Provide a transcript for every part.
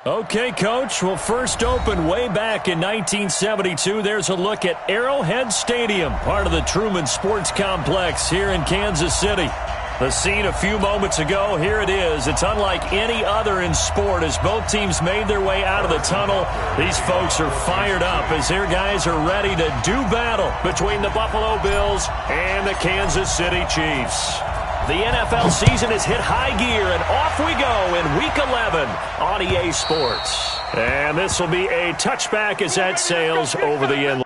Okay, Coach. Well, first opened way back in 1972. There's a look at Arrowhead Stadium, part of the Truman Sports Complex here in Kansas City. The scene a few moments ago, here it is. It's unlike any other in sport as both teams made their way out of the tunnel. These folks are fired up as their guys are ready to do battle between the Buffalo Bills and the Kansas City Chiefs. The NFL season has hit high gear, and off we go in Week 11 on EA Sports. And this will be a touchback as that sails over the end.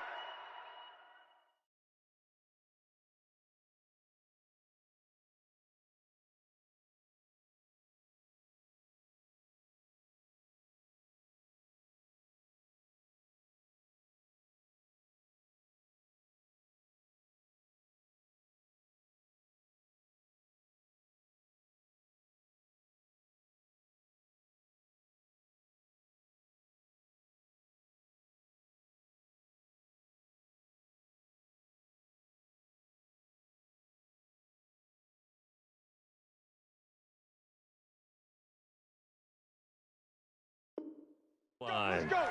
Line. Let's go.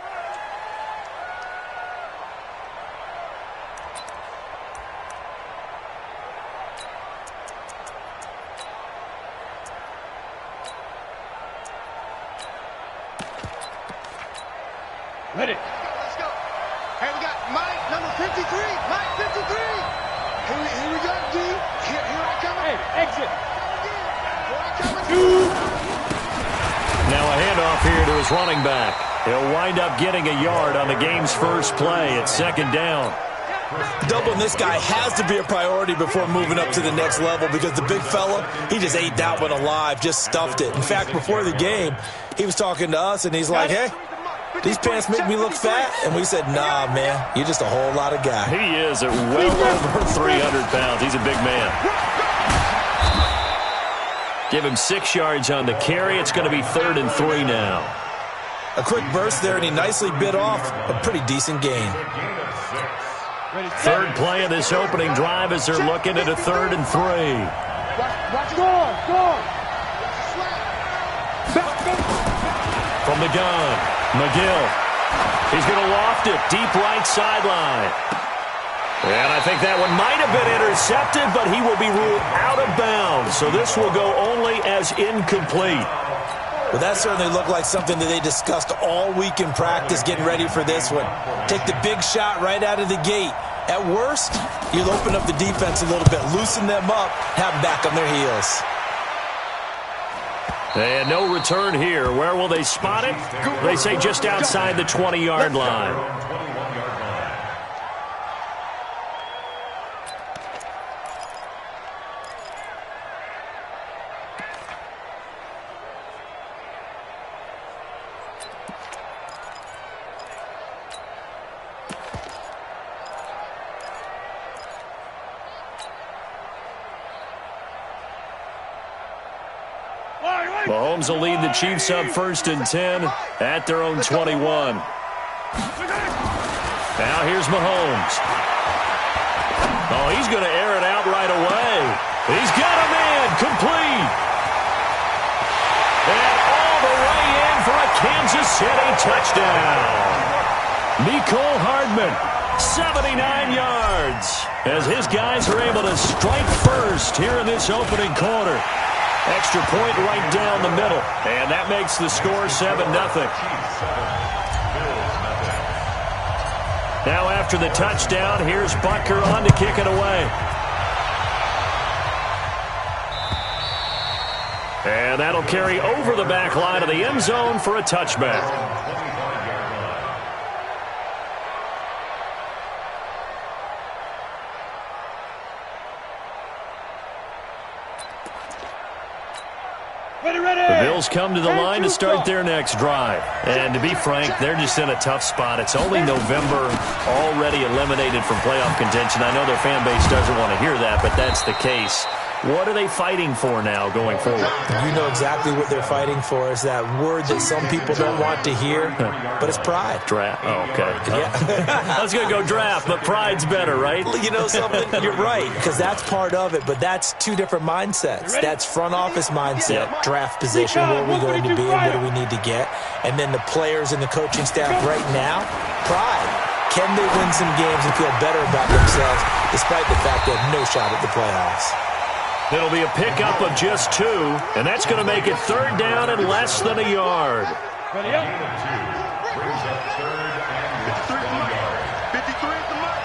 Ready. Let's go. Hey, we got Mike, number 53. Mike, 53. Here we go, D. Here I come. Hey, exit. Now a handoff here to his running back. He'll wind up getting a yard on the game's first play at second down. Doubling this guy has to be a priority before moving up to the next level because the big fella, he just ate that one alive, just stuffed it. In fact, before the game, he was talking to us, and he's like, hey, these pants make me look fat? And we said, nah, man, you're just a whole lot of guy. He is at well over 300 pounds. He's a big man. Give him 6 yards on the carry. It's going to be 3rd and 3 now. A quick burst there, and he nicely bit off a pretty decent gain. Third play of this opening drive as they're looking at a 3rd and 3. From the gun, McGill. He's going to loft it deep right sideline. And I think that one might have been intercepted, but he will be ruled out of bounds. So this will go only as incomplete. Well, that certainly looked like something that they discussed all week in practice, getting ready for this one. Take the big shot right out of the gate. At worst, you'll open up the defense a little bit, loosen them up, have them back on their heels. And no return here. Where will they spot it? They say just outside the 20-yard line. Mahomes will lead the Chiefs up 1st and 10 at their own 21. Now here's Mahomes. Oh, he's going to air it out right away. He's got a man complete. And all the way in for a Kansas City touchdown. Mecole Hardman, 79 yards, as his guys are able to strike first here in this opening quarter. Extra point right down the middle. And that makes the score 7-0. Now after the touchdown, here's Butker on to kick it away. And that'll carry over the back line of the end zone for a touchback. The Bills come to the line to start their next drive. And to be frank, they're just in a tough spot. It's only November, already eliminated from playoff contention. I know their fan base doesn't want to hear that, but that's the case. What are they fighting for now going forward? You know exactly what they're fighting for. Is that word that some people don't want to hear, but it's pride. Draft. Oh, okay. Yeah. I was going to go draft, but pride's better, right? You know something? You're right, because that's part of it, but that's two different mindsets. That's front office mindset, draft position, where are we going to be and what do we need to get? And then the players and the coaching staff right now, pride. Can they win some games and feel better about themselves despite the fact they have no shot at the playoffs? It'll be a pickup of just 2, and that's going to make it 3rd down and less than a yard. Ready up. 53 at the mark.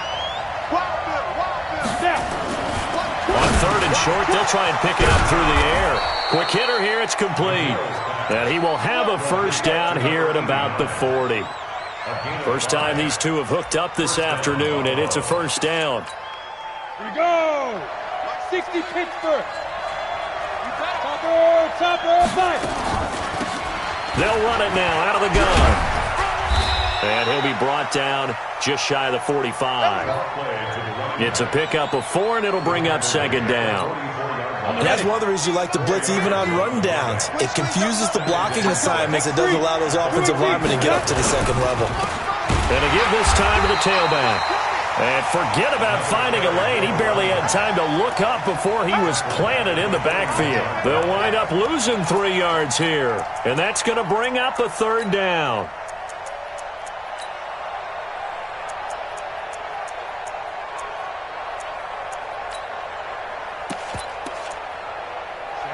On 3rd and short, they'll try and pick it up through the air. Quick hitter here, it's complete. And he will have a 1st down here at about the 40. First time these two have hooked up this afternoon, and it's a 1st down. Here we go. 60 Pittsburgh. Topper, 5. They'll run it now out of the gun. And he'll be brought down just shy of the 45. It's a pickup of 4, and it'll bring up 2nd down. And that's one of the reasons you like to blitz even on rundowns. It confuses the blocking assignments. It doesn't allow those offensive linemen to get up to the 2nd level. And to give this time to the tailback. And forget about finding a lane. He barely had time to look up before he was planted in the backfield. They'll wind up losing 3 yards here. And that's going to bring up a 3rd down.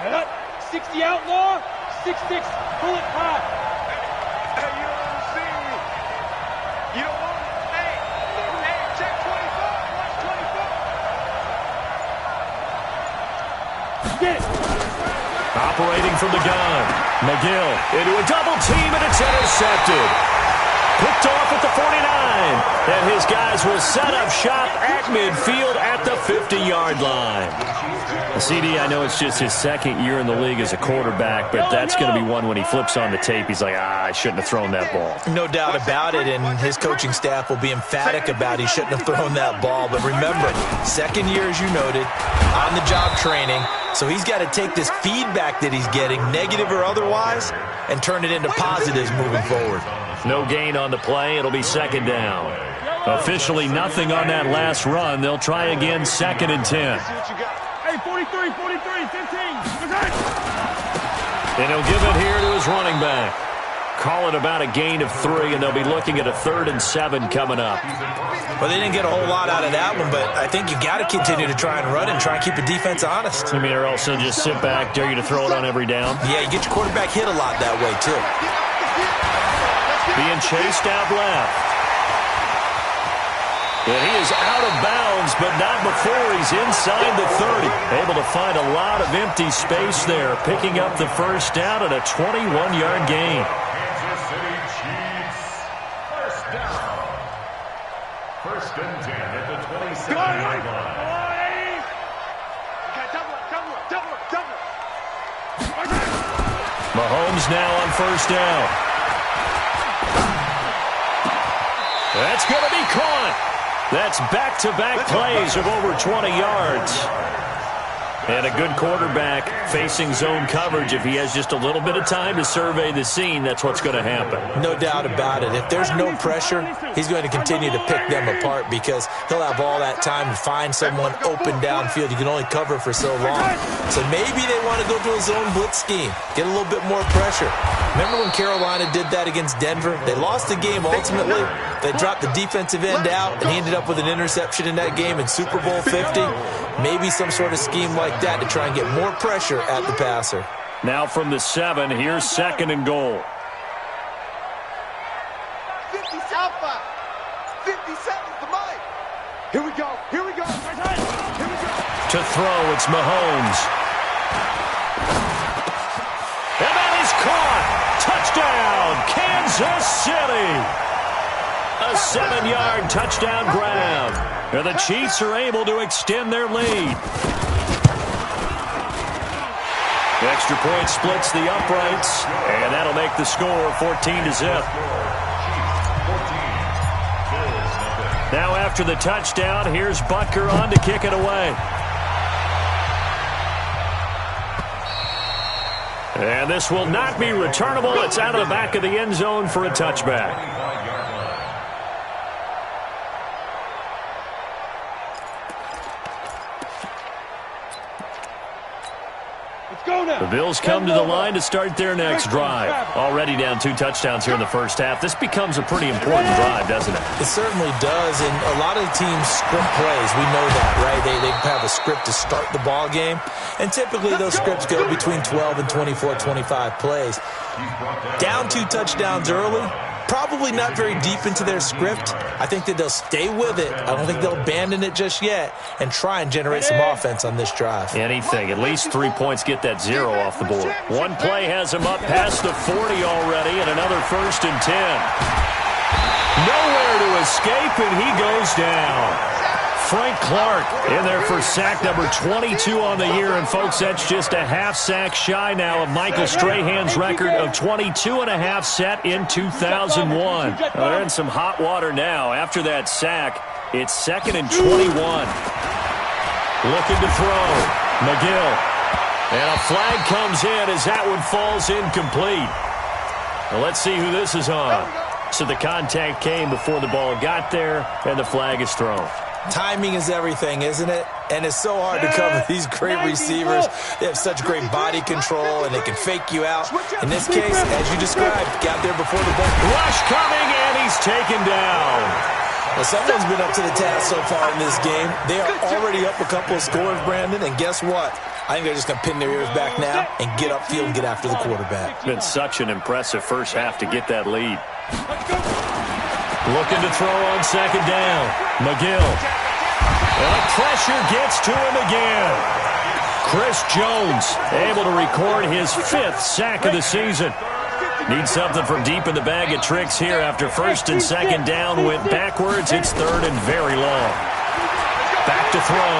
Set up. 60 outlaw. 6-6 bullet high. Hey, you don't see me. You don't want me. Hey, check 24. Watch 24. Get it. Operating from the gun. McGill into a double team, and it's intercepted. Picked off at the 49. And his guys will set up shop at midfield at the 50-yard line. CD, I know it's just his 2nd year in the league as a quarterback, but that's going to be one when he flips on the tape. He's like, I shouldn't have thrown that ball. No doubt about it, and his coaching staff will be emphatic about he shouldn't have thrown that ball. But remember, 2nd year, as you noted, on-the-job training, so he's got to take this feedback that he's getting, negative or otherwise, and turn it into positives moving forward. No gain on the play. It'll be 2nd down. Officially nothing on that last run. They'll try again 2nd and 10. Hey, 43, 15. And he'll give it here to his running back. Call it about a gain of 3, and they'll be looking at a 3rd and 7 coming up. Well, they didn't get a whole lot out of that one, but I think you got to continue to try and run and try and keep the defense honest. I mean, or else they'll just sit back, dare you to throw it on every down. Yeah, you get your quarterback hit a lot that way, too. Being chased out left. And he is out of bounds, but not before he's inside the 30. Able to find a lot of empty space there, picking up the 1st down at a 21-yard gain. Kansas City Chiefs, 1st down. 1st and 10 at the 27-yard line. Mahomes now on 1st down. That's going to be caught. That's back-to-back plays of over 20 yards. And a good quarterback facing zone coverage. If he has just a little bit of time to survey the scene, that's what's going to happen. No doubt about it. If there's no pressure, he's going to continue to pick them apart because he'll have all that time to find someone open downfield. You can only cover for so long. So maybe they want to go to a zone blitz scheme, get a little bit more pressure. Remember when Carolina did that against Denver? They lost the game ultimately. They dropped the defensive end out, and he ended up with an interception in that game in Super Bowl 50. Maybe some sort of scheme like that to try and get more pressure at the passer. Now from the 7, here's 2nd and goal. 50 Alpha. 57's the mic. Here we go. Here we go. To throw, it's Mahomes. And that is caught. Touchdown, Kansas City. A 7-yard touchdown grab. And the Chiefs are able to extend their lead. The extra point splits the uprights, and that'll make the score 14-0. Now after the touchdown, here's Butker on to kick it away. And this will not be returnable. It's out of the back of the end zone for a touchback. The Bills come to the line to start their next drive. Already down 2 touchdowns here in the first half. This becomes a pretty important drive, doesn't it? It certainly does, and a lot of the teams script plays. We know that, right? They have a script to start the ball game, and typically those scripts go between 12 and 24, 25 plays. Down 2 touchdowns early, probably not very deep into their script. I think that they'll stay with it. I don't think they'll abandon it just yet and try and generate some offense on this drive. Anything. At least 3 points, get that 0 off the board. One play has him up past the 40 already, and another 1st and 10. Nowhere to escape, and he goes down. Frank Clark in there for sack number 22 on the year. And, folks, that's just a half sack shy now of Michael Strahan's record of 22.5 set in 2001. Well, they're in some hot water now. After that sack, it's 2nd and 21. Looking to throw. McGill. And a flag comes in as that one falls incomplete. Well, let's see who this is on. So the contact came before the ball got there, and the flag is thrown. Timing is everything, isn't it? And it's so hard to cover these great receivers. They have such great body control, and they can fake you out. In this case, as you described, got there before the ball. Rush coming, and he's taken down. Well, someone's been up to the task so far in this game. They are already up a couple of scores, Brandon, and guess what? I think they're just going to pin their ears back now and get upfield and get after the quarterback. It's been such an impressive first half to get that lead. Looking to throw on 2nd down. McGill. And the pressure gets to him again. Chris Jones able to record his 5th sack of the season. Needs something from deep in the bag of tricks here after 1st and 2nd down went backwards. It's 3rd and very long. Back to throw.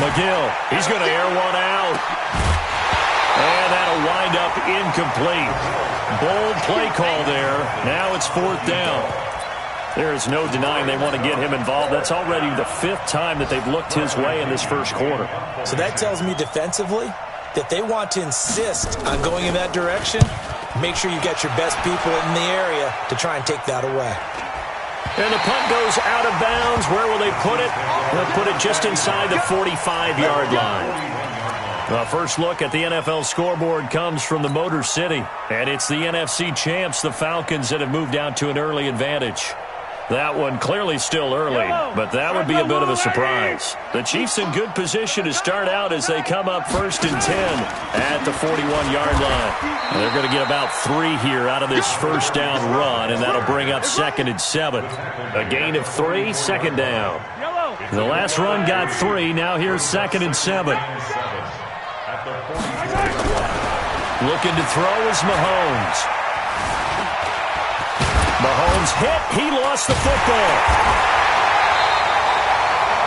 McGill. He's going to air one out. And that'll wind up incomplete. Bold play call there. Now it's 4th down. There is no denying they want to get him involved. That's already the 5th time that they've looked his way in this first quarter. So that tells me defensively that they want to insist on going in that direction. Make sure you get your best people in the area to try and take that away. And the punt goes out of bounds. Where will they put it? They'll put it just inside the 45-yard line. The first look at the NFL scoreboard comes from the Motor City. And it's the NFC champs, the Falcons, that have moved out to an early advantage. That one clearly still early, but that would be a bit of a surprise. The Chiefs in good position to start out as they come up 1st and 10 at the 41-yard line. They're going to get about 3 here out of this first down run, and that'll bring up 2nd and 7. A gain of 3, 2nd down. The last run got 3. Now here's 2nd and 7. Looking to throw is Mahomes. Mahomes hit. He lost the football.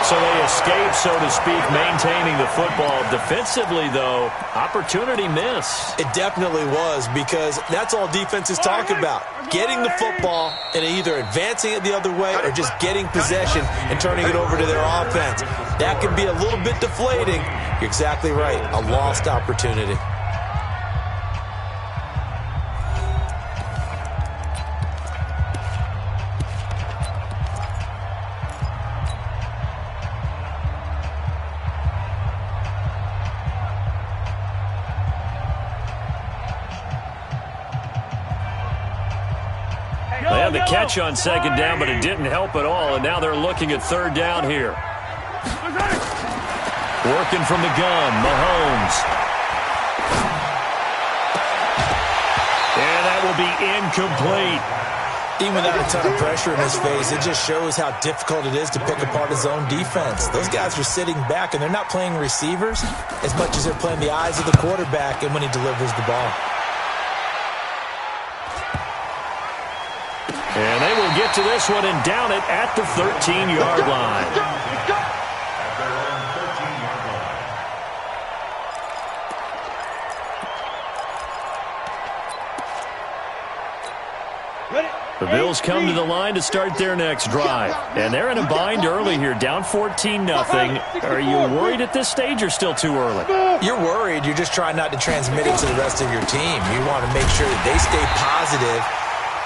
So they escape, so to speak, maintaining the football. Defensively, though, opportunity miss. It definitely was, because that's all defenses talk about. Getting the football and either advancing it the other way or just getting possession and turning it over to their offense. That can be a little bit deflating. You're exactly right. A lost opportunity. They had the catch on 2nd down, but it didn't help at all, and now they're looking at 3rd down here. Working from the gun, Mahomes. And that will be incomplete. Even without a ton of pressure in his face, it just shows how difficult it is to pick apart his own defense. Those guys are sitting back, and they're not playing receivers as much as they're playing the eyes of the quarterback and when he delivers the ball. And they will get to this one and down it at the 13-yard line. Ready? The Bills come to the line to start their next drive. And they're in a bind early here, down 14-0. Are you worried at this stage or still too early? You're worried. You're just trying not to transmit it to the rest of your team. You want to make sure that they stay positive.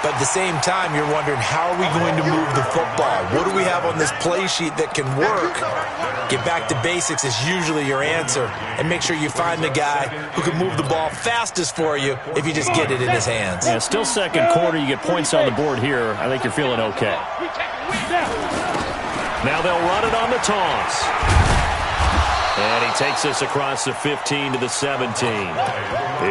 But at the same time, you're wondering, how are we going to move the football? What do we have on this play sheet that can work? Get back to basics is usually your answer. And make sure you find the guy who can move the ball fastest for you if you just get it in his hands. Yeah, still second quarter. You get points on the board here. I think you're feeling okay. Now they'll run it on the toss. And he takes us across the 15 to the 17.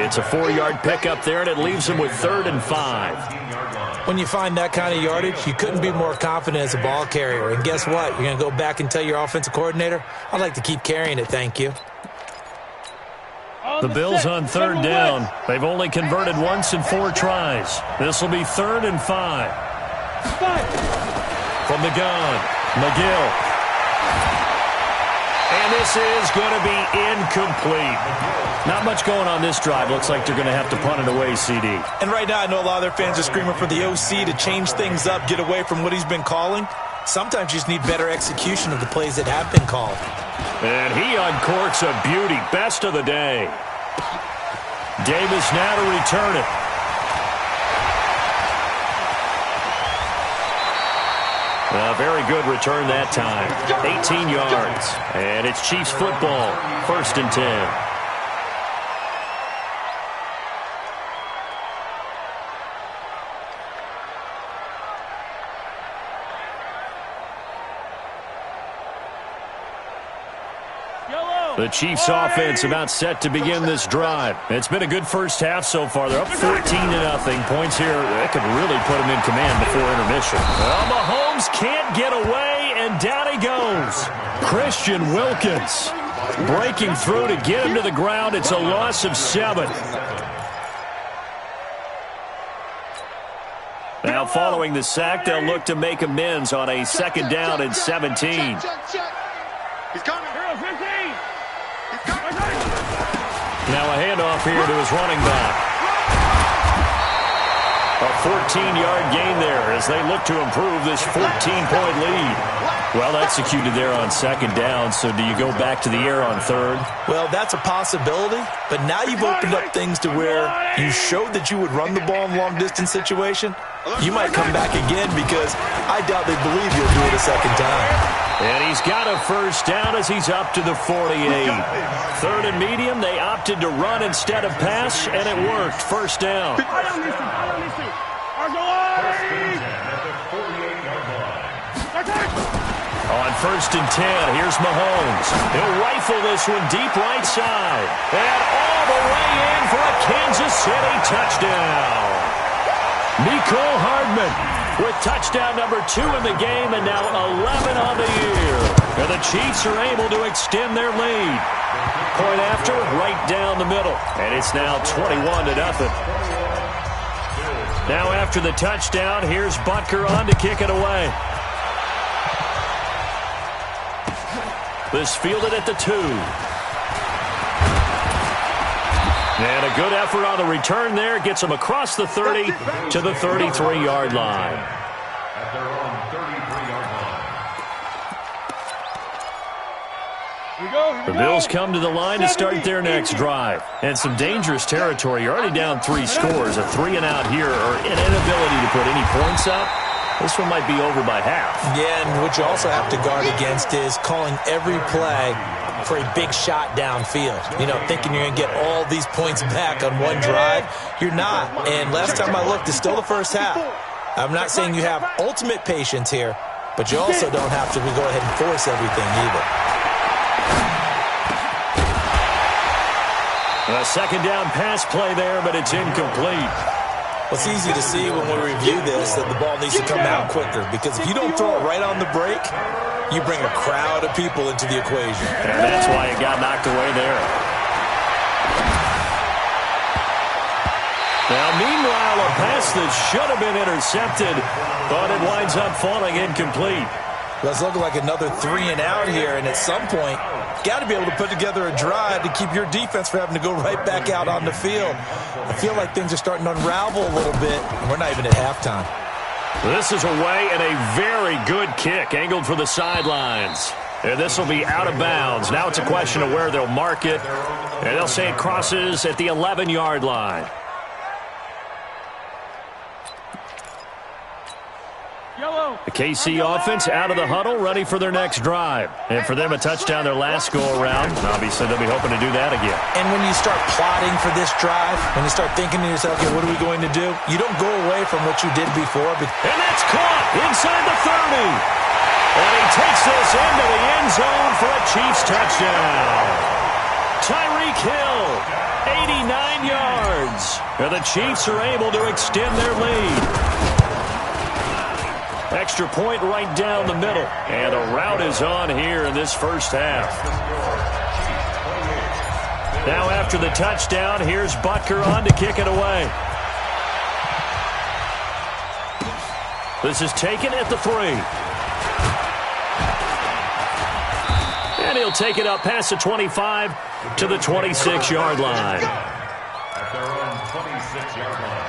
It's a 4-yard pickup there, and it leaves him with 3rd and 5. When you find that kind of yardage, you couldn't be more confident as a ball carrier. And guess what? You're going to go back and tell your offensive coordinator, I'd like to keep carrying it, thank you. The Bills on 3rd down. They've only converted once in 4 tries. This will be 3rd and 5. From the gun, McGill. And this is going to be incomplete. Not much going on this drive. Looks like they're going to have to punt it away, CD. And right now, I know a lot of their fans are screaming for the OC to change things up, get away from what he's been calling. Sometimes you just need better execution of the plays that have been called. And he uncorks a beauty. Best of the day. Davis now to return it. A very good return that time. 18 yards. And it's Chiefs football. 1st and 10. The Chiefs offense about set to begin this drive. It's been a good first half so far. They're up 14-0. Points here that could really put them in command before intermission. Well, Mahomes can't get away, and down he goes. Christian Wilkins breaking through to get him to the ground. It's a loss of 7. Now following the sack, they'll look to make amends on a 2nd down and 17. He's coming. Now a handoff here to his running back. A 14-yard gain there as they look to improve this 14-point lead. Well executed there on 2nd down, so do you go back to the air on 3rd? Well, that's a possibility, but now you've opened up things to where you showed that you would run the ball in long-distance situation. You might come back again because I doubt they believe you'll do it a 2nd time. And he's got a 1st down as he's up to the 48. 3rd and medium, they opted to run instead of pass, and it worked. 1st down. On 1st and 10, here's Mahomes. He'll rifle this one deep right side. And all the way in for a Kansas City touchdown. Mecole Hardman with touchdown number 2 in the game, and now 11 on the year. And the Chiefs are able to extend their lead. Point after, right down the middle. And it's now 21-0. Now after the touchdown, here's Butker on to kick it away. This fielded at the 2. And a good effort on the return there. Gets him across the 30 to the 33-yard line. At their own 33-yard line. The Bills come to the line to start their next drive. And some dangerous territory. You're already down 3 scores. A 3-and-out here, or an inability to put any points up. This one might be over by half. Yeah, and what you also have to guard against is calling every play for a big shot downfield. You know, thinking you're going to get all these points back on one drive. You're not. And last time I looked, it's still the first half. I'm not saying you have ultimate patience here, but you also don't have to go ahead and force everything either. A 2nd down pass play there, but it's incomplete. Well, it's easy to see when we review this that the ball needs to come out quicker, because if you don't throw it right on the break, you bring a crowd of people into the equation. And that's why it got knocked away there. Now, meanwhile, a pass that should have been intercepted, but it winds up falling incomplete. Let's look like another 3-and-out here, and at some point, got to be able to put together a drive to keep your defense from having to go right back out on the field. I feel like things are starting to unravel a little bit, and we're not even at halftime. This is away and a very good kick angled for the sidelines. And this will be out of bounds. Now it's a question of where they'll mark it. And they'll say it crosses at the 11-yard line. The KC offense out of the huddle, ready for their next drive. And for them, a touchdown their last go-around. Obviously, they'll be hoping to do that again. And when you start plotting for this drive, when you start thinking to yourself, okay, what are we going to do? You don't go away from what you did before. And that's caught inside the 30. And he takes this into the end zone for a Chiefs touchdown. Tyreek Hill, 89 yards. And the Chiefs are able to extend their lead. Extra point right down the middle. And a rout is on here in this first half. Now after the touchdown, here's Butker on to kick it away. This is taken at the 3. And he'll take it up past the 25 to the 26-yard line. At their own 26-yard line.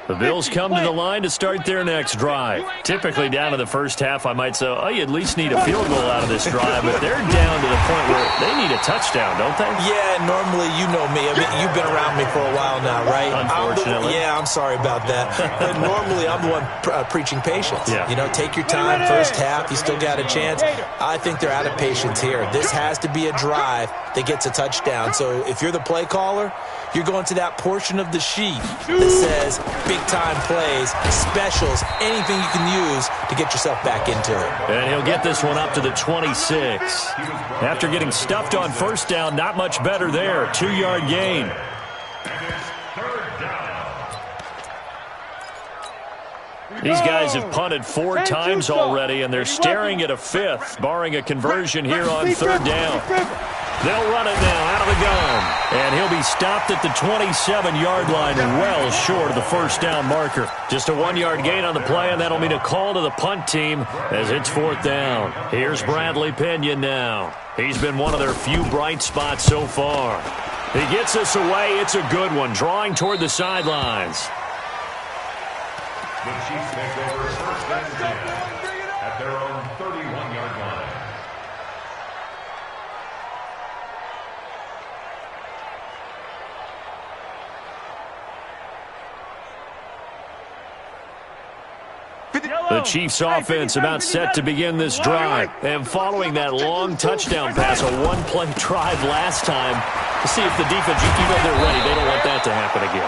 The Bills come to the line to start their next drive. Typically down to the first half, I might say, oh, you at least need a field goal out of this drive, but they're down to the point where they need a touchdown, don't they? Yeah, normally, you know me. I mean, you've been around me for a while now, right? Unfortunately. I'm sorry about that. But normally, I'm the one preaching patience. Yeah. You know, take your time, first half, you still got a chance. I think they're out of patience here. This has to be a drive that gets a touchdown. So if you're the play caller, you're going to that portion of the sheet that says big-time plays, specials, anything you can use to get yourself back into it. And he'll get this one up to the 26. After getting stuffed on first down, not much better there. 2-yard gain. These guys have punted 4 times already, and they're staring at a 5th, barring a conversion here on 3rd down. They'll run it now out of the gun. And he'll be stopped at the 27-yard line, well short of the first down marker. Just a 1-yard gain on the play, and that'll mean a call to the punt team as it's 4th down. Here's Bradley Pinion now. He's been one of their few bright spots so far. He gets this away. It's a good one, drawing toward the sidelines. The Chiefs take over 1st and 10 at their own 31-yard line. The Chiefs offense about set to begin this drive. And following that long touchdown pass, a 1-play drive last time, to see if the defense, even though they're ready, they don't want that to happen again.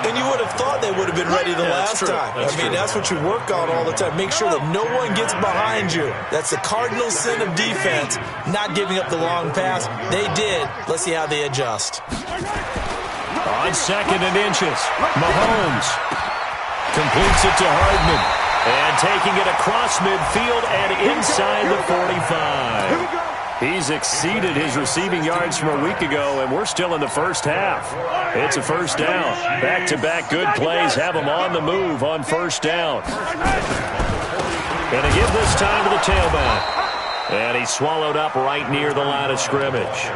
And you would have thought they would have been ready the last time. That's what you work on all the time. Make sure that no one gets behind you. That's the cardinal sin of defense, not giving up the long pass. They did. Let's see how they adjust. On 2nd and inches, Mahomes completes it to Hardman. And taking it across midfield and inside the 45. He's exceeded his receiving yards from a week ago, and we're still in the first half. It's a first down. Back-to-back good plays have him on the move on first down. Going to give this time to the tailback. And he's swallowed up right near the line of scrimmage.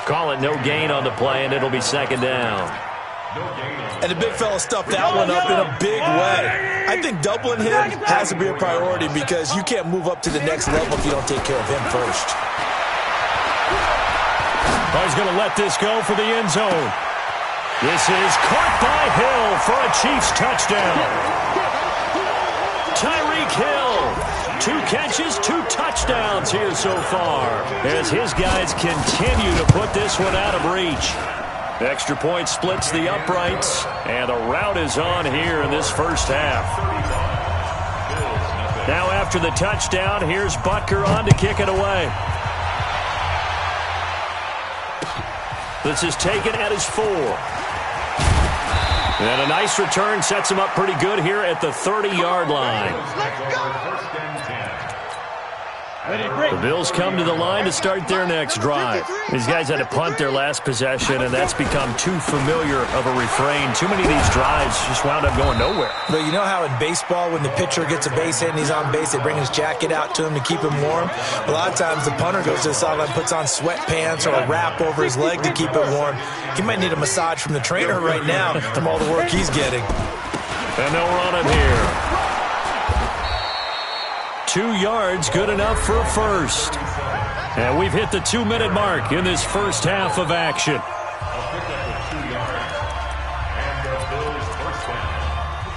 Call it no gain on the play, and it'll be 2nd down. And the big fella stuffed that one up in a big way. I think doubling him has to be a priority because you can't move up to the next level if you don't take care of him first. He's going to let this go for the end zone. This is caught by Hill for a Chiefs touchdown. Tyreek Hill, 2 catches, 2 touchdowns here so far, as his guys continue to put this one out of reach. Extra point splits the uprights, and a rout is on here in this first half. Now after the touchdown, here's Butker on to kick it away. This is taken at his 4. And a nice return sets him up pretty good here at the 30-yard line. Let's go! 1st and 10 The Bills come to the line to start their next drive. These guys had to punt their last possession, and that's become too familiar of a refrain. Too many of these drives just wound up going nowhere. But you know how in baseball, when the pitcher gets a base hit and he's on base, they bring his jacket out to him to keep him warm? A lot of times the punter goes to the sideline, puts on sweatpants or a wrap over his leg to keep it warm. He might need a massage from the trainer right now from all the work he's getting. And they'll run it here. 2 yards, good enough for a first. And we've hit the 2-minute mark in this first half of action.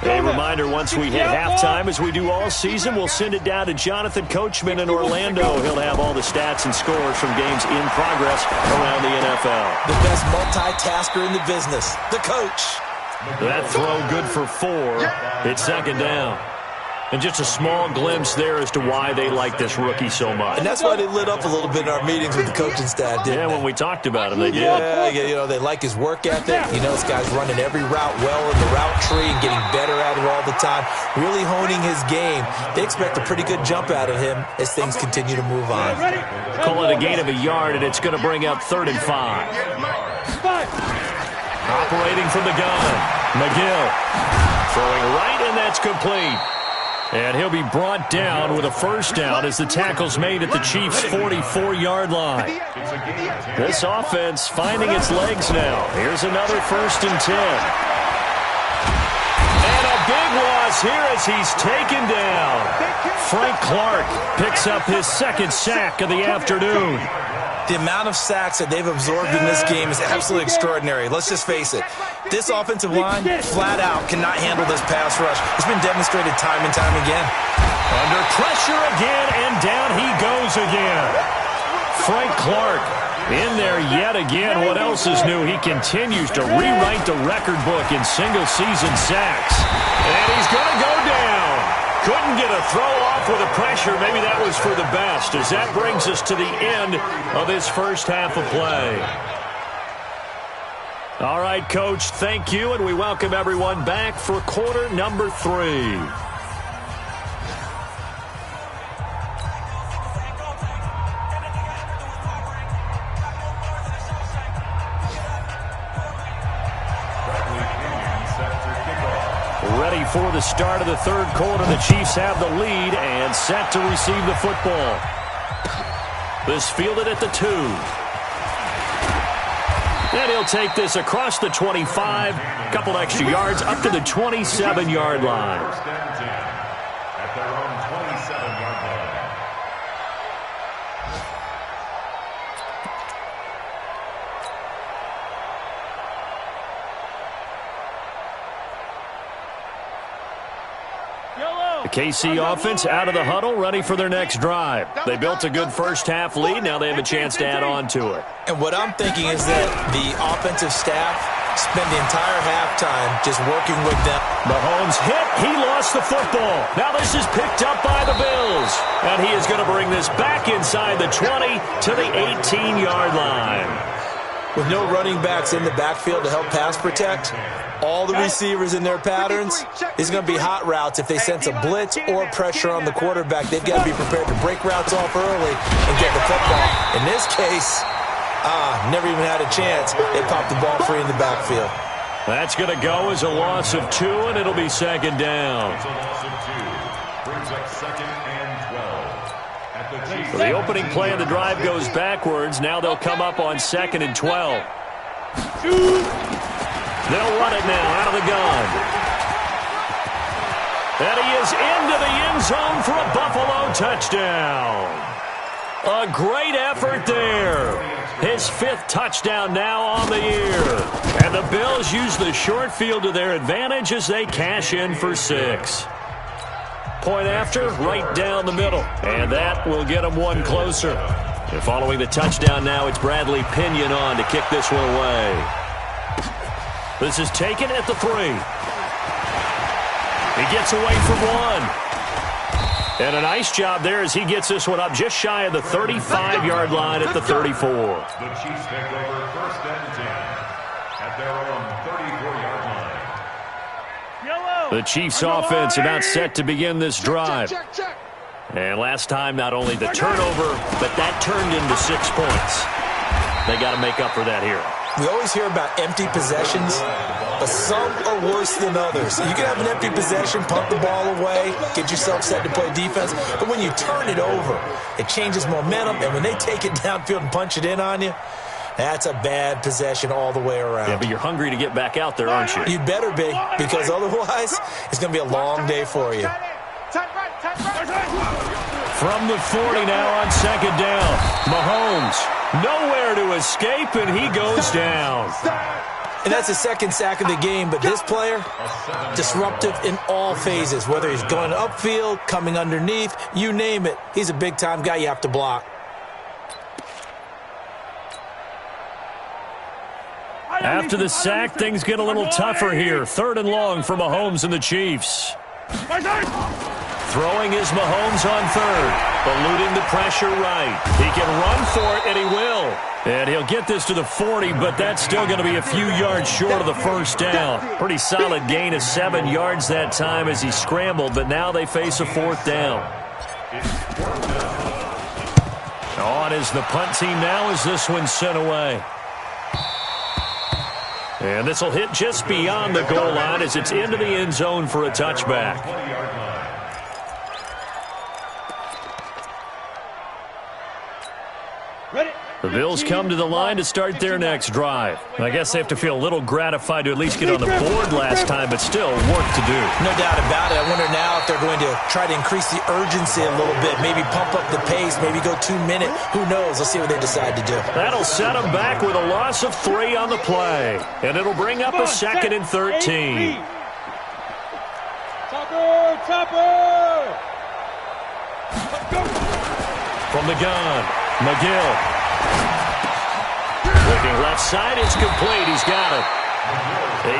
A reminder, once we hit halftime, as we do all season, we'll send it down to Jonathan Coachman in Orlando. He'll have all the stats and scores from games in progress around the NFL. The best multitasker in the business, the coach. That throw good for 4. It's second down. And just a small glimpse there as to why they like this rookie so much. And that's why they lit up a little bit in our meetings with the coaching staff, didn't they? When we talked about him, they did. Yeah, you know, they like his work ethic. You know, this guy's running every route well in the route tree and getting better at it all the time, really honing his game. They expect a pretty good jump out of him as things continue to move on. Call it a gain of a yard, and it's going to bring up 3rd and 5. Operating from the gun, McGill. Throwing right, and that's complete. And he'll be brought down with a first down as the tackle's made at the Chiefs' 44-yard line. This offense finding its legs now. Here's another 1st and 10. And a big loss here as he's taken down. Frank Clark picks up his 2nd sack of the afternoon. The amount of sacks that they've absorbed in this game is absolutely extraordinary. Let's just face it. This offensive line, flat out, cannot handle this pass rush. It's been demonstrated time and time again. Under pressure again, and down he goes again. Frank Clark in there yet again. What else is new? He continues to rewrite the record book in single-season sacks. And he's going to go down. Couldn't get a throw off with the pressure. Maybe that was for the best, as that brings us to the end of this first half of play. All right, Coach, thank you, and we welcome everyone back for quarter number 3. Ready for the start of the 3rd quarter. The Chiefs have the lead and set to receive the football. This fielded at the 2. And he'll take this across the 25. Couple extra yards up to the 27-yard line. At their own 27-yard line. The KC offense out of the huddle, ready for their next drive. They built a good first half lead. Now they have a chance to add on to it. And what I'm thinking is that the offensive staff spend the entire halftime just working with them. Mahomes hit. He lost the football. Now this is picked up by the Bills. And he is going to bring this back inside the 20 to the 18-yard line. With no running backs in the backfield to help pass protect, all the receivers in their patterns, is going to be hot routes. If they sense a blitz or pressure on the quarterback, they've got to be prepared to break routes off early and get the football. In this case, never even had a chance. They popped the ball free in the backfield. That's going to go as a loss of 2, and it'll be second down. It's a loss of 2. Brings up 2nd and 12. At the Chiefs. So the opening play of the drive goes backwards. Now they'll come up on 2nd and 12. They'll run it now out of the gun. And he is into the end zone for a Buffalo touchdown. A great effort there. His 5th touchdown now on the year. And the Bills use the short field to their advantage as they cash in for 6. Point after, right down the middle. And that will get them one closer. And following the touchdown now, it's Bradley Pinion on to kick this one away. This is taken at the 3. He gets away from 1. And a nice job there as he gets this one up just shy of the 35-yard line at the 34. The Chiefs take over 1st and 10 at their own 34-yard line. The Chiefs offense about set to begin this drive. And last time, not only the turnover, but that turned into 6 points. They got to make up for that here. We always hear about empty possessions, but some are worse than others. You can have an empty possession, pump the ball away, get yourself set to play defense, but when you turn it over, it changes momentum, and when they take it downfield and punch it in on you, that's a bad possession all the way around. Yeah, but you're hungry to get back out there, aren't you? You better be, because otherwise, it's going to be a long day for you. From the 40 now on second down. Mahomes, nowhere to escape, and he goes down. And that's the second sack of the game, but this player, disruptive in all phases, whether he's going upfield, coming underneath, you name it. He's a big-time guy you have to block. After the sack, things get a little tougher here. 3rd and long for Mahomes and the Chiefs. Throwing is Mahomes on 3rd, eluding the pressure right. He can run for it, and he will. And he'll get this to the 40, but that's still going to be a few yards short of the first down. Pretty solid gain of 7 yards that time as he scrambled, but now they face a 4th down. On is the punt team now as this one's sent away. And this will hit just beyond the goal line as it's into the end zone for a touchback. The Bills come to the line to start their next drive. I guess they have to feel a little gratified to at least get on the board last time, but still work to do. No doubt about it. I wonder now if they're going to try to increase the urgency a little bit, maybe pump up the pace, maybe go 2 minute. Who knows? Let's see what they decide to do. That'll set them back with a loss of 3 on the play, and it'll bring up a 2nd and 13. From the gun, McGill. Looking left side, it's complete. He's got it.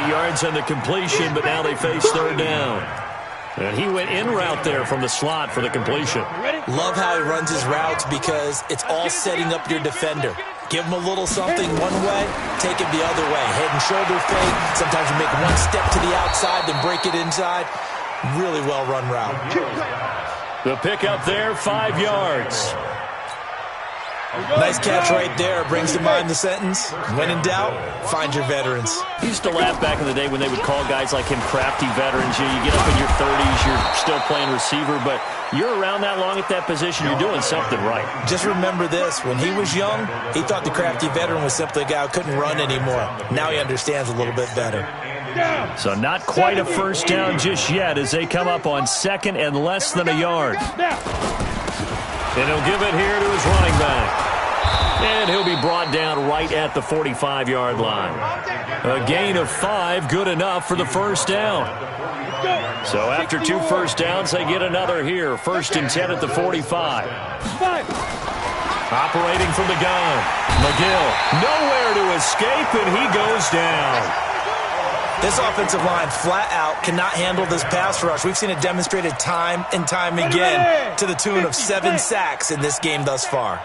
8 yards on the completion, but now they face 3rd down. And he went in route there from the slot for the completion. Love how he runs his routes because it's all setting up your defender. Give him a little something one way, take it the other way. Head and shoulder fake. Sometimes you make one step to the outside, then break it inside. Really well-run route. The pickup there, 5 yards. Nice catch right there. Brings to mind the sentence, when in doubt, find your veterans. I used to laugh back in the day when they would call guys like him crafty veterans. You get up in your 30s, you're still playing receiver, but you're around that long at that position, you're doing something right. Just remember this. When he was young, he thut the crafty veteran was simply a guy who couldn't run anymore. Now he understands a little bit better. So not quite a first down just yet as they come up on 2nd and less than a yard. And he'll give it here to his running back. And he'll be brought down right at the 45-yard line. A gain of 5, good enough for the first down. So after 2 first downs, they get another here. 1st and 10 at the 45. Operating from the gun. McGill, nowhere to escape, and he goes down. This offensive line, flat out, cannot handle this pass rush. We've seen it demonstrated time and time again to the tune of 7 sacks in this game thus far.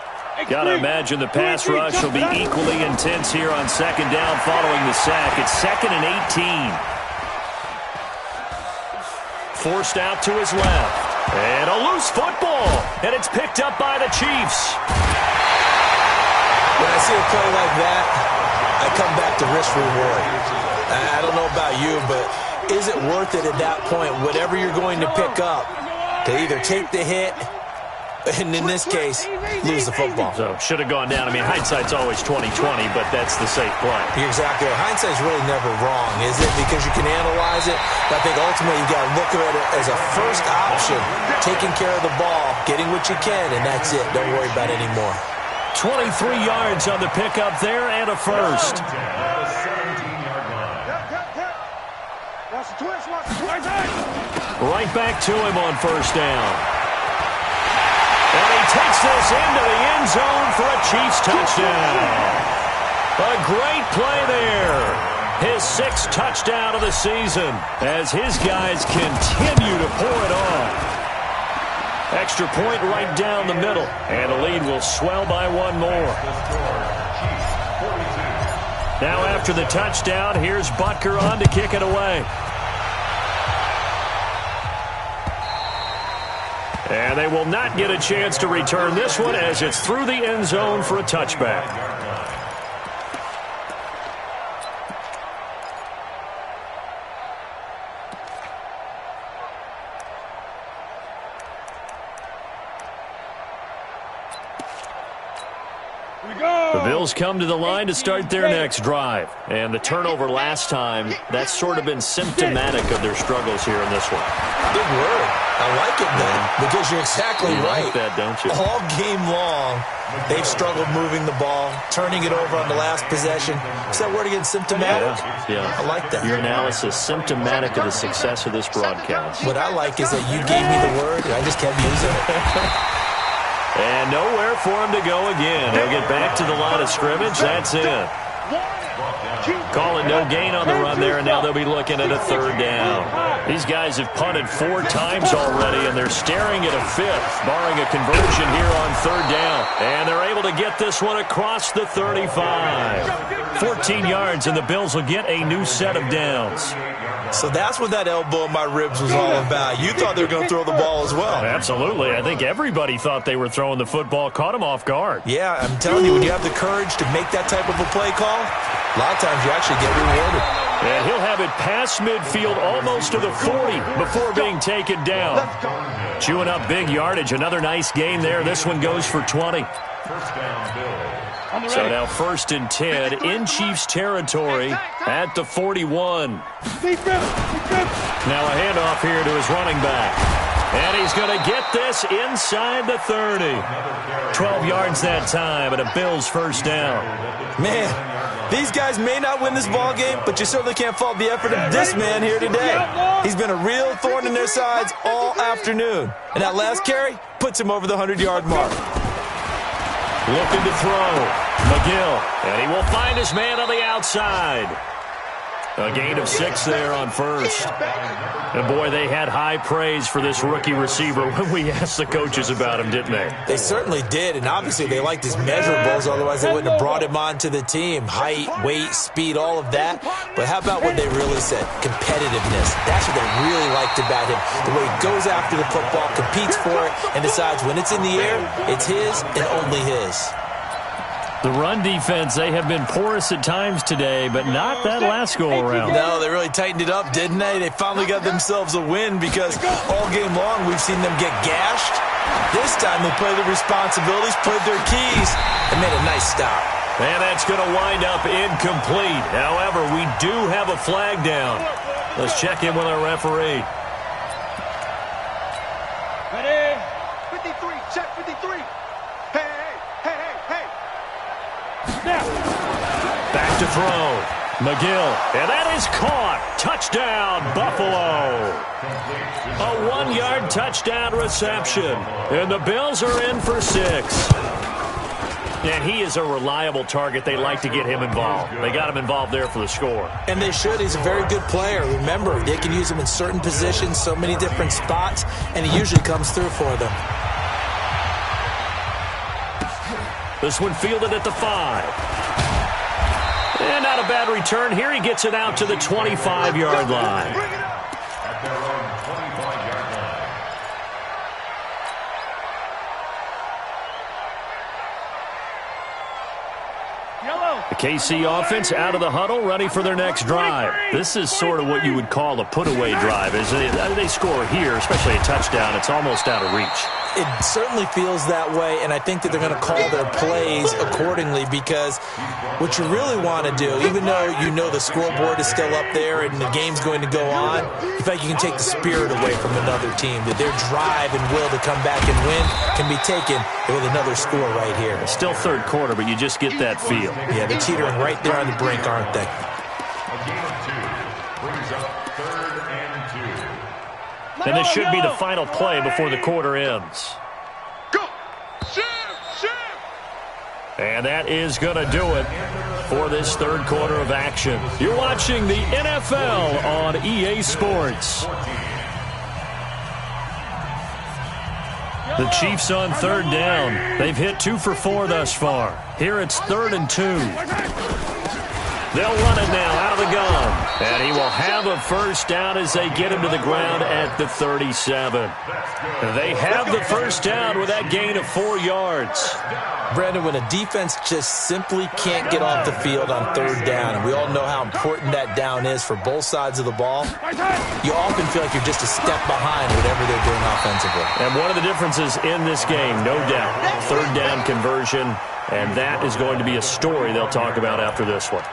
Got to imagine the pass rush will be equally intense here on 2nd down following the sack. It's 2nd and 18. Forced out to his left. And a loose football. And it's picked up by the Chiefs. When I see a play like that, I come back to risk reward. I don't know about you, but is it worth it at that point, whatever you're going to pick up, to either take the hit, and in this case, lose the football? So, should have gone down. I mean, hindsight's always 20/20, but that's the safe play. You're exactly right. Hindsight's really never wrong, is it? Because you can analyze it, but I think ultimately you got to look at it as a first option, taking care of the ball, getting what you can, and that's it. Don't worry about it anymore. 23 yards on the pickup there and a first. Right back to him on 1st down. And he takes this into the end zone for a Chiefs touchdown. A great play there. His 6th touchdown of the season as his guys continue to pour it on. Extra point right down the middle. And the lead will swell by 1 more. Now after the touchdown, here's Butker on to kick it away. And they will not get a chance to return this one as it's through the end zone for a touchback. The Bills come to the line to start their next drive. And the turnover last time, that's sort of been symptomatic of their struggles here in this one. Good word. I like it, man, because you're exactly right. You like that, don't you? All game long, they've struggled moving the ball, turning it over on the last possession. Is that word again, symptomatic? Yeah. I like that. Your analysis, symptomatic of the success of this broadcast. What I like is that you gave me the word, and I just kept using it. And nowhere for him to go again. He'll get back to the line of scrimmage. That's it. Calling no gain on the run there, and now they'll be looking at a third down. These guys have punted 4 times already, and they're staring at a 5th, barring a conversion here on third down. And they're able to get this one across the 35. 14 yards, and the Bills will get a new set of downs. So that's what that elbow in my ribs was all about. You thought they were going to throw the ball as well. Absolutely. I think everybody thought they were throwing the football, caught them off guard. Yeah, I'm telling you, when you have the courage to make that type of a play call, a lot of times you actually get rewarded. And he'll have it past midfield almost to the 40 before being taken down. Chewing up big yardage. Another nice gain there. This one goes for 20. So now 1st and 10 in Chiefs territory at the 41. Now a handoff here to his running back. And he's going to get this inside the 30. 12 yards that time and a Bills first down. Man, these guys may not win this ball game, but you certainly can't fault the effort of this man here today. He's been a real thorn in their sides all afternoon. And that last carry puts him over the 100-yard mark. Looking to throw. McGill. And he will find his man on the outside. A gain of 6 there on first. And boy, they had high praise for this rookie receiver when we asked the coaches about him, didn't they? They certainly did, and obviously they liked his measurables, otherwise they wouldn't have brought him onto the team. Height, weight, speed, all of that. But how about what they really said? Competitiveness. That's what they really liked about him. The way he goes after the football, competes for it, and decides when it's in the air, it's his and only his. The run defense, they have been porous at times today, but not that last go-around. No, they really tightened it up, didn't they? They finally got themselves a win because all game long we've seen them get gashed. This time they played their responsibilities, played their keys, and made a nice stop. And that's going to wind up incomplete. However, we do have a flag down. Let's check in with our referee. Ready? 53, check 53. Hey. Back to throw. McGill. And that is caught. Touchdown, Buffalo. A 1-yard touchdown reception. And the Bills are in for 6. And he is a reliable target. They like to get him involved. They got him involved there for the score. And they should. He's a very good player. Remember, they can use him in certain positions, so many different spots, and he usually comes through for them. This one fielded at the 5. And not a bad return. Here he gets it out to the 25-yard line. At their own 25-yard line. The KC offense out of the huddle, ready for their next drive. This is sort of what you would call a put-away drive. As they score here, especially a touchdown, it's almost out of reach. It certainly feels that way, and I think that they're going to call their plays accordingly because what you really want to do, even though you know the scoreboard is still up there and the game's going to go on, you feel like you can take the spirit away from another team, that their drive and will to come back and win can be taken with another score right here. It's still third quarter, but you just get that feel. Yeah, they're teetering right there on the brink, aren't they? A gain of 2 brings up 3rd and 2. And this should be the final play before the quarter ends. Go! Shoot! And that is going to do it for this third quarter of action. You're watching the NFL on EA Sports. The Chiefs on third down. They've hit 2 for 4 thus far. Here it's 3rd and 2. They'll run it now out of the gun. And he will have a first down as they get him to the ground at the 37. They have the first down with that gain of 4 yards. Brandon, when a defense just simply can't get off the field on third down, and we all know how important that down is for both sides of the ball, you often feel like you're just a step behind whatever they're doing offensively. And one of the differences in this game, no doubt, third down conversion, and that is going to be a story they'll talk about after this one.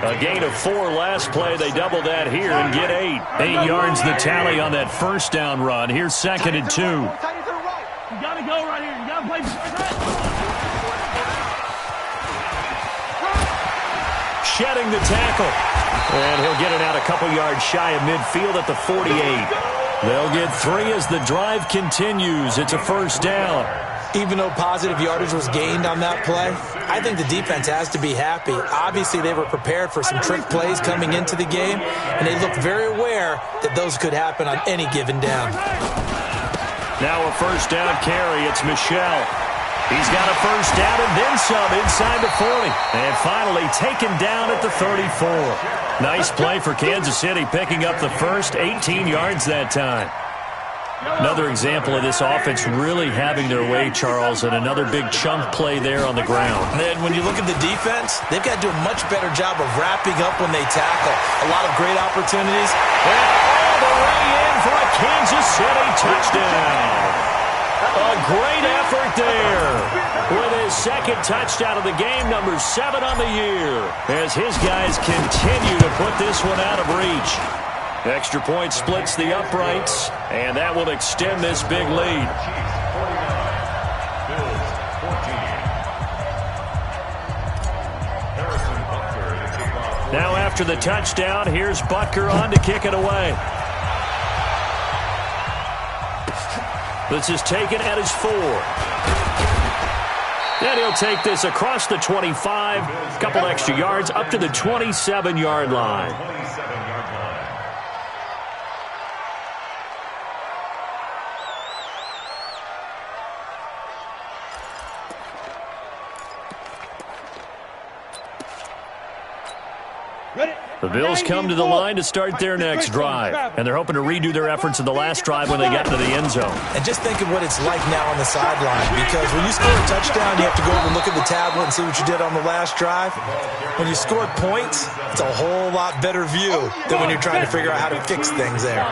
A gain of 4 last play. They double that here and get 8. 8 yards the tally on that first down run. Here's 2nd and 2. You got to go right here. You got to play. Shedding the tackle. And he'll get it out a couple yards shy of midfield at the 48. They'll get 3 as the drive continues. It's a first down. Even though positive yardage was gained on that play, I think the defense has to be happy. Obviously, they were prepared for some trick plays coming into the game, and they looked very aware that those could happen on any given down. Now a first down carry. It's Michel. He's got a first down and then some inside the 40. And finally taken down at the 34. Nice play for Kansas City, picking up the first 18 yards that time. Another example of this offense really having their way, Charles, and another big chunk play there on the ground. And then when you look at the defense, they've got to do a much better job of wrapping up when they tackle. A lot of great opportunities. And all the way in for a Kansas City touchdown. A great effort there with his second touchdown of the game, number 7 on the year, as his guys continue to put this one out of reach. Extra point splits the uprights, and that will extend this big lead. Now after the touchdown, here's Butker on to kick it away. This is taken at his 4. And he'll take this across the 25, a couple extra yards, up to the 27-yard line. The Bills come to the line to start their next drive, and they're hoping to redo their efforts in the last drive when they got into the end zone. And just think of what it's like now on the sideline, because when you score a touchdown, you have to go over and look at the tablet and see what you did on the last drive. When you score points, it's a whole lot better view than when you're trying to figure out how to fix things there.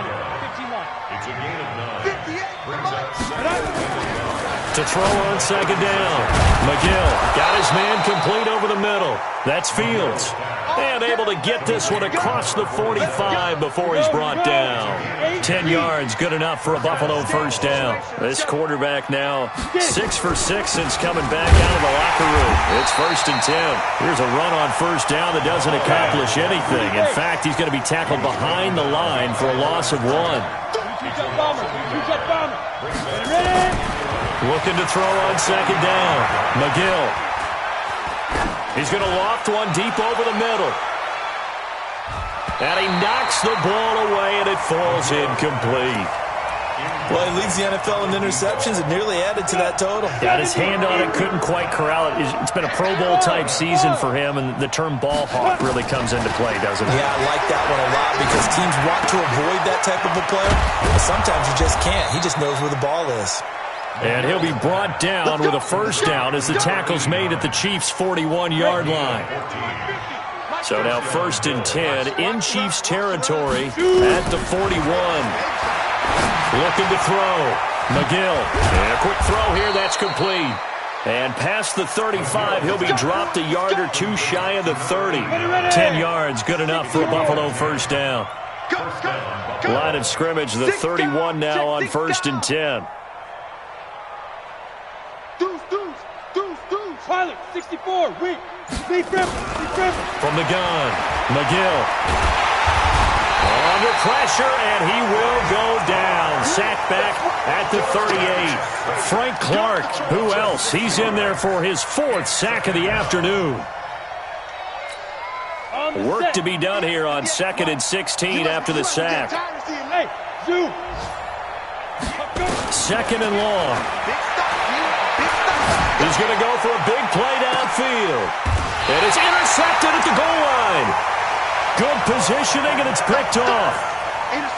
To throw on second down. McGill got his man complete over the middle. That's Fields. And able to get this one across the 45 before he's brought down. 10 yards, good enough for a Buffalo first down. This quarterback now 6 for 6 since coming back out of the locker room. It's 1st and 10. Here's a run on first down that doesn't accomplish anything. In fact, he's going to be tackled behind the line for a loss of 1. Looking to throw on second down. McGill. He's going to loft one deep over the middle. And he knocks the ball away, and it falls incomplete. Well, he leads the NFL in interceptions and nearly added to that total. Got his hand on it, couldn't quite corral it. It's been a Pro Bowl-type season for him, and the term ball hawk really comes into play, doesn't it? Yeah, I like that one a lot because teams want to avoid that type of a player, but sometimes you just can't. He just knows where the ball is. And he'll be brought down with a first down as the tackle's made at the Chiefs' 41-yard line. So now 1st and 10 in Chiefs territory at the 41. Looking to throw. McGill. And a quick throw here. That's complete. And past the 35, he'll be dropped a yard or 2 shy of the 30. 10 yards, good enough for a Buffalo first down. Line of scrimmage, the 31 now on 1st and 10. Pilot, 64, weak. From the gun, McGill. Under pressure, and he will go down. Sacked back at the 38. Frank Clark, who else? He's in there for his 4th sack of the afternoon. Work to be done here on 2nd and 16 after the sack. 2nd and long. He's going to go for a big play downfield. And it's intercepted at the goal line. Good positioning, and it's picked off.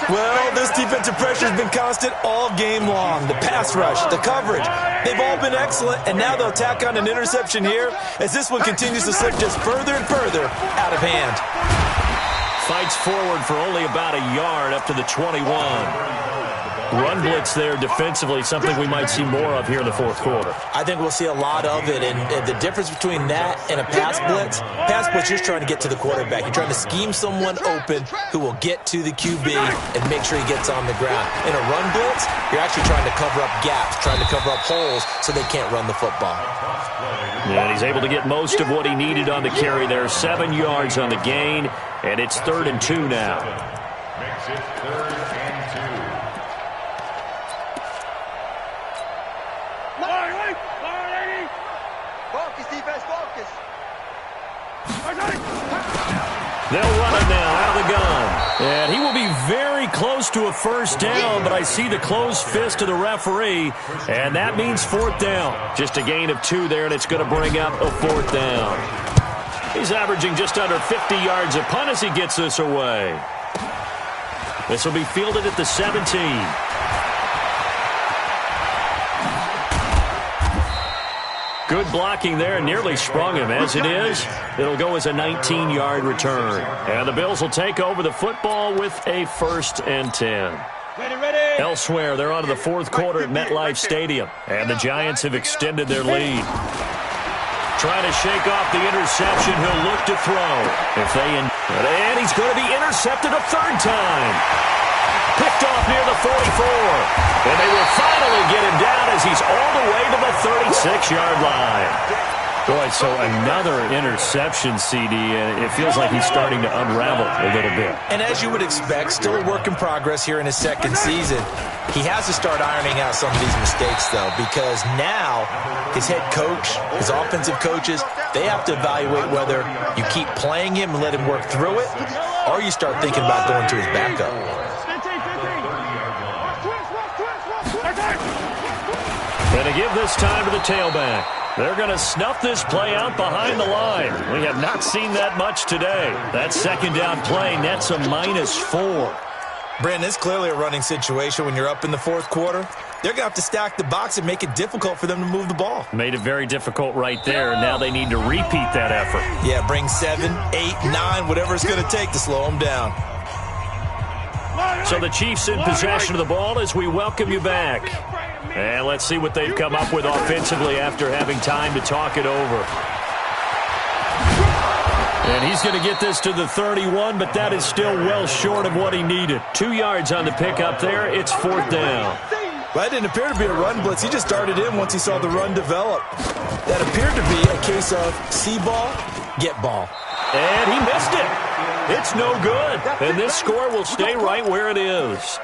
Well, this defensive pressure has been constant all game long. The pass rush, the coverage, they've all been excellent, and now they'll tack on an interception here as this one continues to slip just further and further out of hand. Fights forward for only about a yard up to the 21. Run blitz there defensively, something we might see more of here in the fourth quarter. I think we'll see a lot of it, and the difference between that and a pass blitz, you're just trying to get to the quarterback. You're trying to scheme someone open who will get to the QB and make sure he gets on the ground. In a run blitz, you're actually trying to cover up gaps, trying to cover up holes so they can't run the football. And he's able to get most of what he needed on the carry there. 7 yards on the gain, and it's 3rd and 2 now. Makes it 3rd and 2. Focus, defense, focus. They'll run it now out of the gun. And he will be very close to a first down, but I see the closed fist of the referee, and that means 4th down. Just a gain of 2 there, and it's going to bring up a 4th down. He's averaging just under 50 yards a punt as he gets this away. This will be fielded at the 17. Good blocking there, nearly sprung him. As it is, it'll go as a 19-yard return. And the Bills will take over the football with a 1st and 10. Ready. Elsewhere, they're on to the fourth quarter at MetLife Stadium, and the Giants have extended their lead. Trying to shake off the interception, he'll look to throw. And he's going to be intercepted a 3rd time. Picked off near the 44. And they will finally get him down as he's all the way to the 36-yard line. Boy, so another interception, CD, and it feels like he's starting to unravel a little bit. And as you would expect, still a work in progress here in his 2nd season. He has to start ironing out some of these mistakes, though, because now his head coach, his offensive coaches, they have to evaluate whether you keep playing him and let him work through it, or you start thinking about going to his backup. Going to give this time to the tailback. They're going to snuff this play out behind the line. We have not seen that much today. That 2nd down play nets a -4. Brandon, it's clearly a running situation when you're up in the 4th quarter. They're going to have to stack the box and make it difficult for them to move the ball. Made it very difficult right there. Now they need to repeat that effort. Yeah, bring 7, 8, 9, whatever it's going to take to slow them down. So the Chiefs in possession of the ball as we welcome you back. And let's see what they've come up with offensively after having time to talk it over. And he's going to get this to the 31, but that is still well short of what he needed. 2 yards on the pickup there. It's 4th down. Well, that didn't appear to be a run blitz. He just started in once he saw the run develop. That appeared to be a case of see ball, get ball. And he missed it. It's no good. And this score will stay right where it is.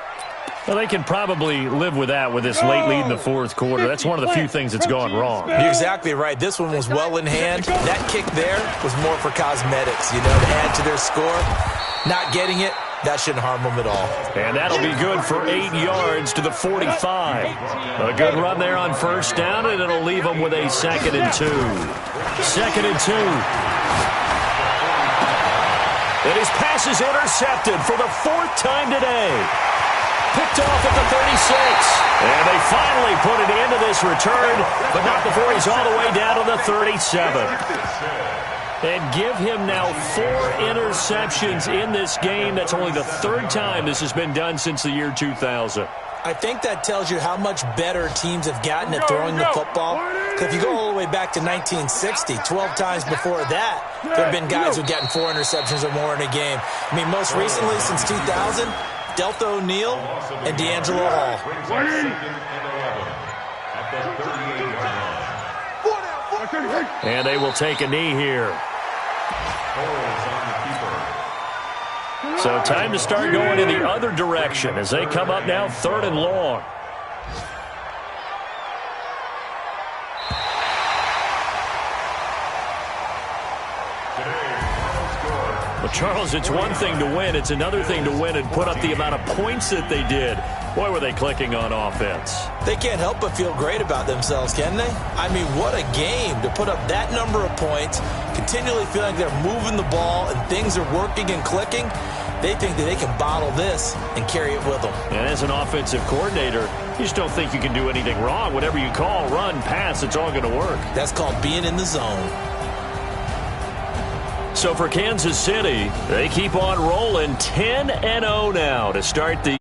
Well, they can probably live with that with this late lead in the 4th quarter. That's one of the few things that's gone wrong. You're exactly right. This one was well in hand. That kick there was more for cosmetics, to add to their score. Not getting it, that shouldn't harm them at all. And that'll be good for 8 yards to the 45. A good run there on 1st down, and it'll leave them with a 2nd and 2. 2nd and 2. And his pass is intercepted for the 4th time today. Picked off at the 36. And they finally put an end to this return, but not before he's all the way down to the 37. And give him now 4 interceptions in this game. That's only the 3rd time this has been done since the year 2000. I think that tells you how much better teams have gotten at throwing the football. Because if you go all the way back to 1960, 12 times before that, there have been guys who've gotten 4 interceptions or more in a game. I mean, most recently, since 2000, Delta O'Neal and D'Angelo Hall. And they will take a knee here. So time to start going in the other direction as they come up now 3rd and long. Well, Charles, it's one thing to win. It's another thing to win and put up the amount of points that they did. Boy, were they clicking on offense. They can't help but feel great about themselves, can they? I mean, what a game to put up that number of points, continually feeling like they're moving the ball and things are working and clicking. They think that they can bottle this and carry it with them. And as an offensive coordinator, you just don't think you can do anything wrong. Whatever you call, run, pass, it's all going to work. That's called being in the zone. So for Kansas City, they keep on rolling 10-0 now to start the